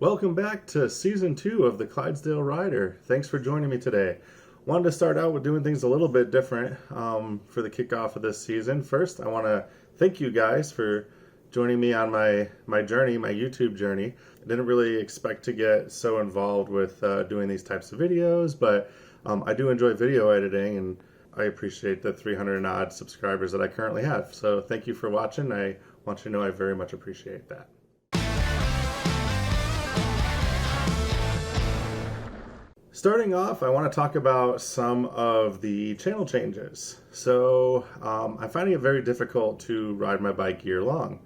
Welcome back to Season 2 of the Clydesdale Rider. Thanks for joining me today. Wanted to start out with doing things a little bit different for the kickoff of this season. First, I want to thank you guys for joining me on my journey, my YouTube journey. I didn't really expect to get so involved with doing these types of videos, but I do enjoy video editing, and I appreciate the 300 and odd subscribers that I currently have. So thank you for watching. I want you to know I very much appreciate that. Starting off, I want to talk about some of the channel changes. So I'm finding it very difficult to ride my bike year long.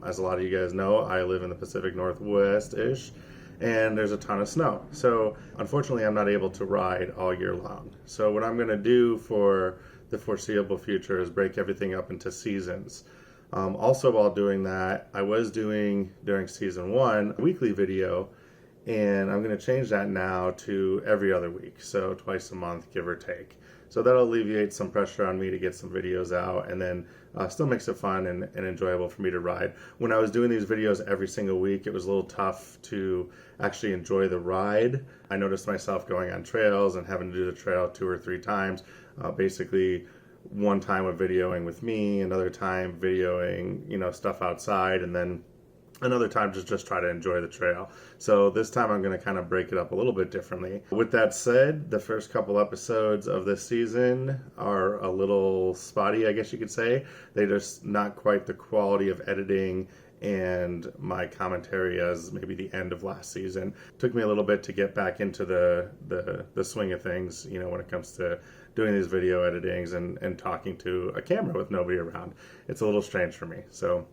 As a lot of you guys know, I live in the Pacific Northwest-ish, and there's a ton of snow. So unfortunately, I'm not able to ride all year long. So what I'm going to do for the foreseeable future is break everything up into seasons. Also, while doing that, I was doing, during season 1, a weekly video, and I'm going to change that now to every other week, so twice a month, give or take. So that'll alleviate some pressure on me to get some videos out, and then still makes it fun and enjoyable for me to ride. When I was doing these videos every single week, it was a little tough to actually enjoy the ride. I noticed myself going on trails and having to do the trail 2 or 3 times. Basically, one time with videoing with me, another time videoing, stuff outside, and then another time just try to enjoy the trail. So this time I'm going to kind of break it up a little bit differently. With that said, the first couple episodes of this season are a little spotty, I guess you could say. They're just not quite the quality of editing and my commentary as maybe the end of last season. Took me a little bit to get back into the swing of things, when it comes to doing these video editings and talking to a camera with nobody around. It's a little strange for me. So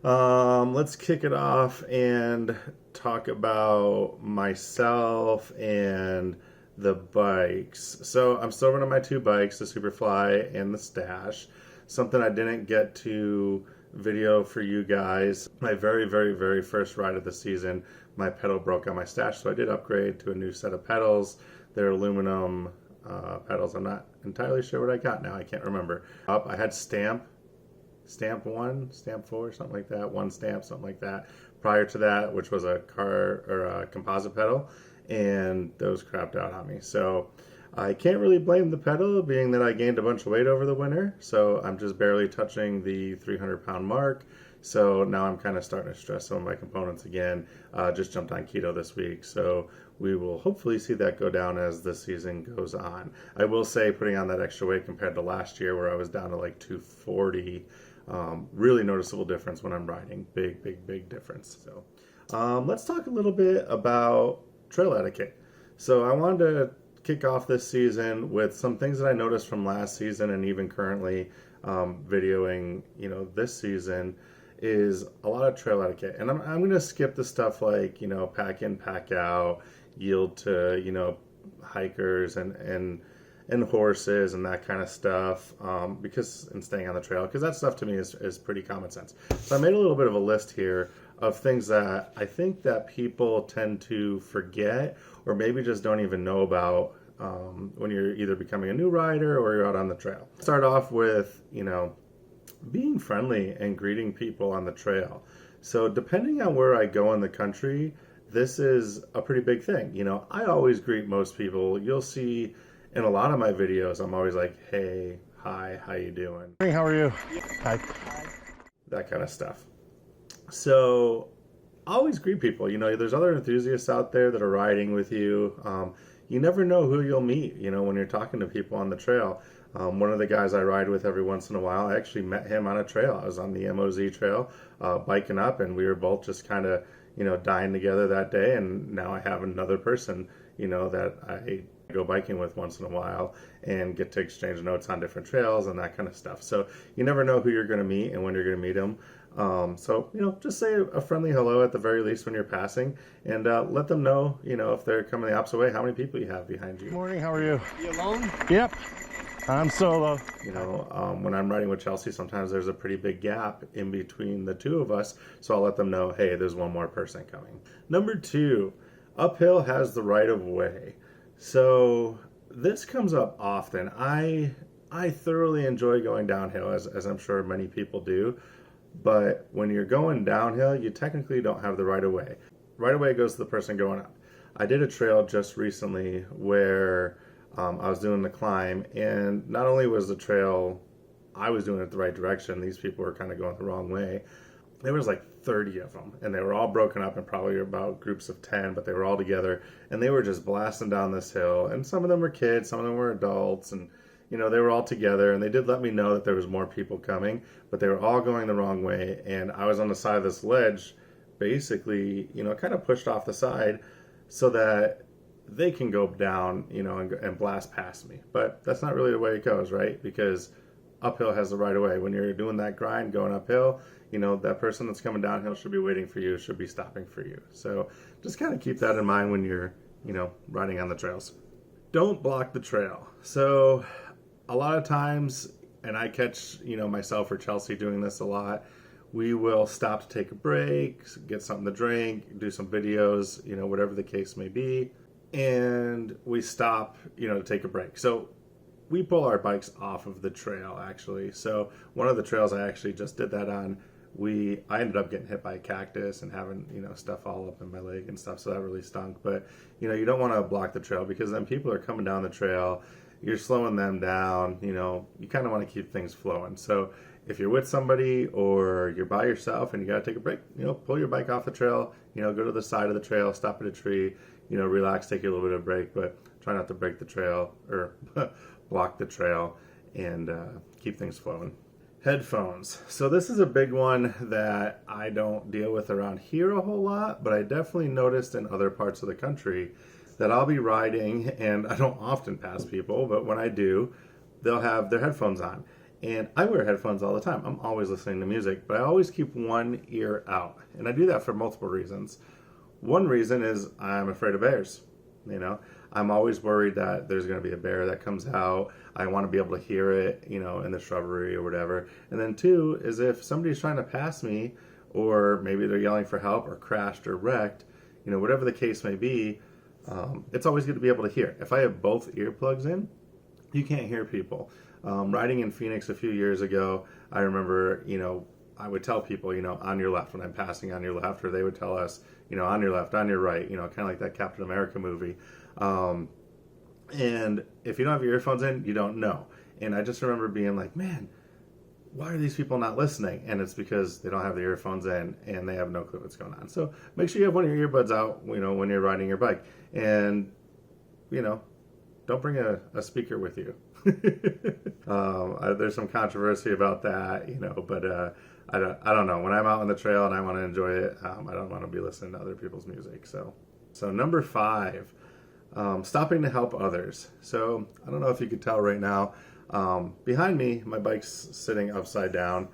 let's kick it off and talk about myself and the bikes. So I'm still running my 2 bikes, the Superfly and the Stash. Something I didn't get to video for you guys. My very first ride of the season, my pedal broke on my Stash, so I did upgrade to a new set of pedals. They're aluminum pedals. I'm not entirely sure what I got now. I can't remember. I had Stamp 1, Stamp 4, something like that, 1 Stamp, something like that. Prior to that, which was a composite pedal, and those crapped out on me. So I can't really blame the pedal, being that I gained a bunch of weight over the winter. So I'm just barely touching the 300-pound mark. So now I'm kind of starting to stress some of my components again. Just jumped on keto this week, so we will hopefully see that go down as the season goes on. I will say, putting on that extra weight compared to last year, where I was down to like 240, really noticeable difference when I'm riding. Big difference. So let's talk a little bit about trail etiquette. So I wanted to kick off this season with some things that I noticed from last season, and even currently videoing, this season, is a lot of trail etiquette. And I'm going to skip the stuff like, pack in, pack out, yield to, hikers and horses and that kind of stuff, and staying on the trail, because that stuff to me is pretty common sense. So I made a little bit of a list here of things that I think that people tend to forget, or maybe just don't even know about when you're either becoming a new rider or you're out on the trail. Start off with, being friendly and greeting people on the trail. So depending on where I go in the country, this is a pretty big thing. I always greet most people. You'll see in a lot of my videos, I'm always like, hey, hi, how you doing? Hey, how are you? Hi. That kind of stuff. So I always greet people. There's other enthusiasts out there that are riding with you. You never know who you'll meet, when you're talking to people on the trail. One of the guys I ride with every once in a while, I actually met him on a trail. I was on the MOZ trail, biking up, and we were both just kind of, dying together that day. And now I have another person, that I go biking with once in a while and get to exchange notes on different trails and that kind of stuff. So you never know who you're going to meet and when you're going to meet them. So, just say a friendly hello at the very least when you're passing, and let them know, if they're coming the opposite way, how many people you have behind you. Morning, how are you? You alone? Yep, I'm solo. When I'm riding with Chelsea, sometimes there's a pretty big gap in between the 2 of us, so I'll let them know, hey, there's one more person coming. Number 2, uphill has the right of way. So this comes up often. I thoroughly enjoy going downhill, as I'm sure many people do. But when you're going downhill, you technically don't have the right of way. right away goes to the person going up. I did a trail just recently where I was doing the climb, and not only was the trail, I was doing it the right direction, these people were kind of going the wrong way. There was like 30 of them, and they were all broken up in probably about groups of 10, but they were all together, and they were just blasting down this hill. And some of them were kids, some of them were adults, and they were all together, and they did let me know that there was more people coming, but they were all going the wrong way, and I was on the side of this ledge, basically, kind of pushed off the side so that they can go down, and blast past me. But that's not really the way it goes, right? Because uphill has the right of way. When you're doing that grind going uphill, that person that's coming downhill should be waiting for you, should be stopping for you. So just kind of keep that in mind when you're, riding on the trails. Don't block the trail. So a lot of times, and I catch, myself or Chelsea doing this a lot, we will stop to take a break, get something to drink, do some videos, whatever the case may be. And we stop, to take a break. So we pull our bikes off of the trail, actually. So one of the trails I actually just did that on, I ended up getting hit by a cactus and having, stuff all up in my leg and stuff. So that really stunk. But, you don't want to block the trail, because then people are coming down the trail. You're slowing them down. You kind of want to keep things flowing. So if you're with somebody or you're by yourself and you got to take a break, pull your bike off the trail, go to the side of the trail, stop at a tree, relax, take a little bit of a break, but try not to break the trail or block the trail, and keep things flowing. Headphones. So this is a big one that I don't deal with around here a whole lot, but I definitely noticed in other parts of the country that I'll be riding, and I don't often pass people, but when I do, they'll have their headphones on. And I wear headphones all the time. I'm always listening to music, but I always keep one ear out. And I do that for multiple reasons. One reason is I'm afraid of bears. I'm always worried that there's going to be a bear that comes out. I want to be able to hear it, in the shrubbery or whatever. And then two is if somebody's trying to pass me, or maybe they're yelling for help or crashed or wrecked, whatever the case may be, it's always good to be able to hear. If I have both earplugs in, you can't hear people. Riding in Phoenix a few years ago, I remember, I would tell people, on your left when I'm passing on your left, or they would tell us, on your left, on your right, kind of like that Captain America movie. And if you don't have your earphones in, you don't know. And I just remember being like, man, why are these people not listening? And it's because they don't have the earphones in and they have no clue what's going on. So make sure you have one of your earbuds out, when you're riding your bike. And, don't bring a speaker with you. There's some controversy about that, but I don't know. When I'm out on the trail and I want to enjoy it, I don't want to be listening to other people's music. So number 5, stopping to help others. So I don't know if you could tell right now, behind me, my bike's sitting upside down.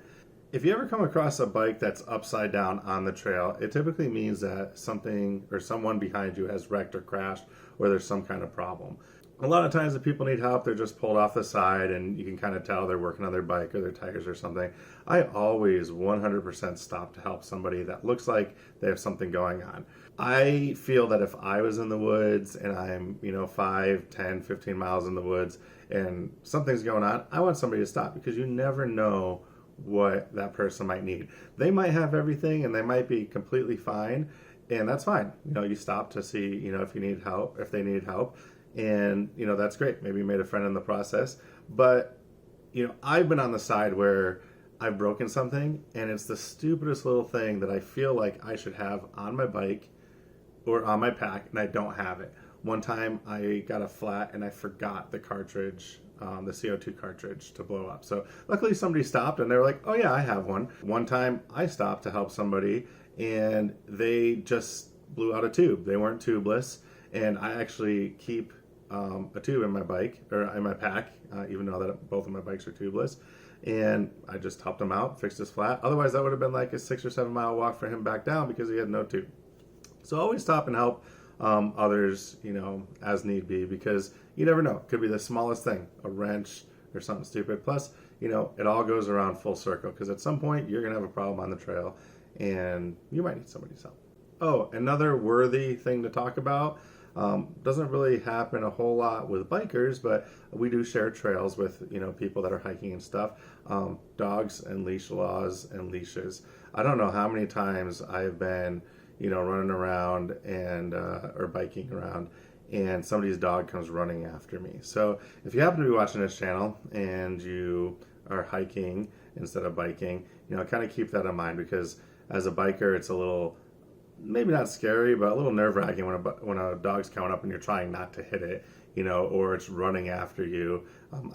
If you ever come across a bike that's upside down on the trail, it typically means that something or someone behind you has wrecked or crashed, or there's some kind of problem. A lot of times if people need help, they're just pulled off the side and you can kind of tell they're working on their bike or their tires or something. I always 100% stop to help somebody that looks like they have something going on. I feel that if I was in the woods and I'm, 5, 10, 15 miles in the woods and something's going on, I want somebody to stop, because you never know what that person might need. They might have everything and they might be completely fine, and that's fine. You stop to see, if you need help, if they need help. And, that's great. Maybe you made a friend in the process. But, I've been on the side where I've broken something, and it's the stupidest little thing that I feel like I should have on my bike or on my pack, and I don't have it. One time I got a flat and I forgot the cartridge, the CO2 cartridge, to blow up. So luckily somebody stopped and they were like, oh yeah, I have one. One time I stopped to help somebody and they just blew out a tube. They weren't tubeless. And I actually keep a tube in my bike, or in my pack, even though that both of my bikes are tubeless. And I just helped him out, fixed his flat. Otherwise, that would have been like a 6 or 7 mile walk for him back down because he had no tube. So always stop and help others, as need be, because you never know. It could be the smallest thing, a wrench or something stupid. Plus, it all goes around full circle, because at some point you're going to have a problem on the trail and you might need somebody's help. Oh, another worthy thing to talk about. Doesn't really happen a whole lot with bikers, but we do share trails with, people that are hiking and stuff. Dogs and leash laws and leashes. I don't know how many times I've been, running around and or biking around, and somebody's dog comes running after me. So if you happen to be watching this channel and you are hiking instead of biking, kind of keep that in mind, because as a biker, it's a little, maybe not scary, but a little nerve-wracking when a dog's coming up and you're trying not to hit it, or it's running after you.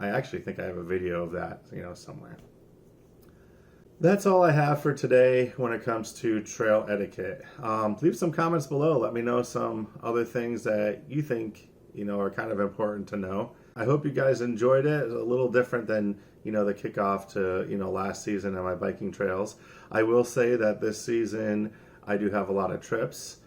I actually think I have a video of that, somewhere. That's all I have for today when it comes to trail etiquette. Leave some comments below. Let me know some other things that you think, are kind of important to know. I hope you guys enjoyed it. It's a little different than, the kickoff to, last season of my biking trails. I will say that this season I do have a lot of trips.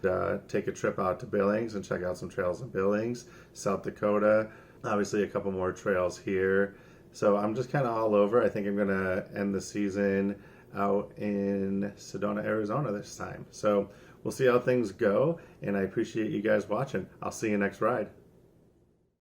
Take a trip out to Billings and check out some trails in Billings, South Dakota, obviously a couple more trails here. So I'm just kind of all over. I think I'm going to end the season out in Sedona, Arizona this time. So we'll see how things go, and I appreciate you guys watching. I'll see you next ride.